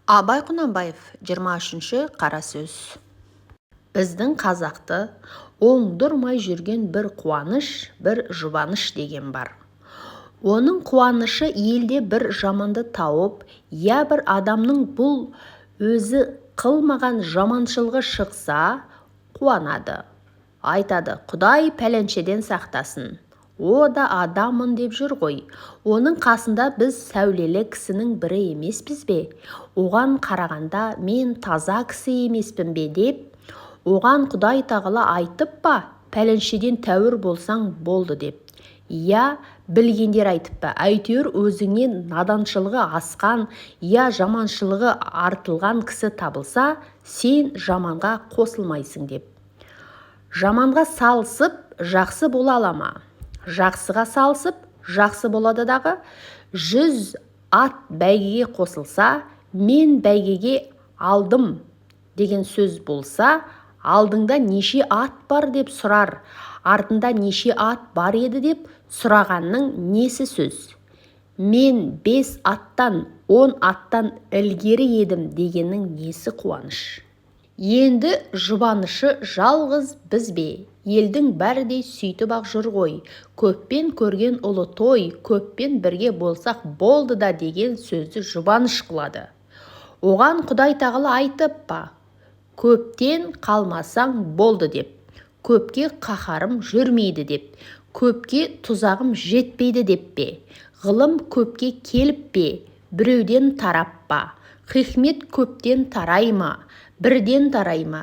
Абай Құнанбаев, 23 қара сөз. Біздің қазақты оңдырмай жүрген бір қуаныш, бір жұбаныш деген бар. Оның қуанышы елде бір жаманды тауып, я бір адамның бұл өзі қылмаған жаманшылығы шықса, қуанады. Айтады, Құдай пәленшеден сақтасын. О да адаммын деп жүр ғой. Оның қасында біз сәулелі кісінің бірі емеспіз бе? Оған қарағанда мен таза кісі емеспін бе деп, оған Құдай тағала айтып па, пәленшеден тәуір болсаң болды деп. Я білгендер айтып па, әйтеуір өзіңнен наданшылығы асқан, я жаманшылығы артылған кісі табылса, сен жаманға қосылмайсың деп. Жаманға салысып, жақсы бола алама. Жақсыға салысып, жақсы болады дағы. 100 ат бәйгеге қосылса, мен бәйгеге алдым деген сөз болса, алдыңда неше ат бар деп сұрар, артында неше ат бар еді деп сұрағанның несі сөз? Мен 5 аттан, 10 аттан ілгері едім дегеннің несі қуаныш? Енді жұбанышы жалғыз біз бе? Елдің бәрдей сөйтіп ақ жүр ғой. Көппен көрген ұлы той, көппен бірге болсақ болды да деген сөзді жұбаныш қылады. Оған Құдай тағала айтып па, көптен қалмасаң болды деп, көпке қаһарым жүрмейді деп, көпке тұзағым жетпейді деп пе, ғылым көпке келіп пе, біреуден тарап па, хикмет көптен тарай ма, бірден тарай ма,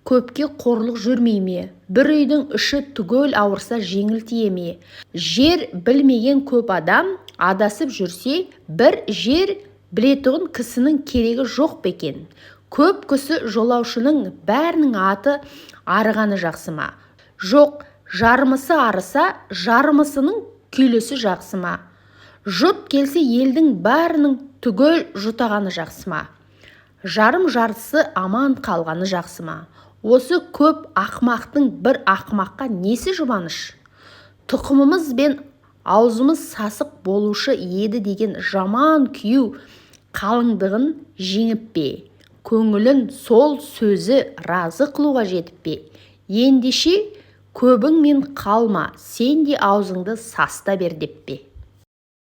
көпке қорлық жүрмей ме, бір үйдің іші түгел ауырса жеңіл тие ме? Жер білмеген көп адам адасып жүрсе, бір жер білетұғын кісінің керегі жоқ бекен. Көп кісі жолаушының бәрінің аты арығаны жақсы ма? Жоқ, жармысы арыса, жармысының күйлесі жақсы ма? Жұт келсе елдің бәрінің түгел жұтағаны жақсы ма? Жарым жартысы аман қалғаны жақсы ма? Осы көп ақмақтың бір ақмаққа несі жұбаныш? Тұқымымыз бен аузымыз сасық болушы еді деген жаман күйеу қалыңдығын жеңіп пе? Көңілін сол сөзі разы қылуға жетіп пе? Ендеше көбіңмен қалма, сен де аузыңды саста бер деп пе?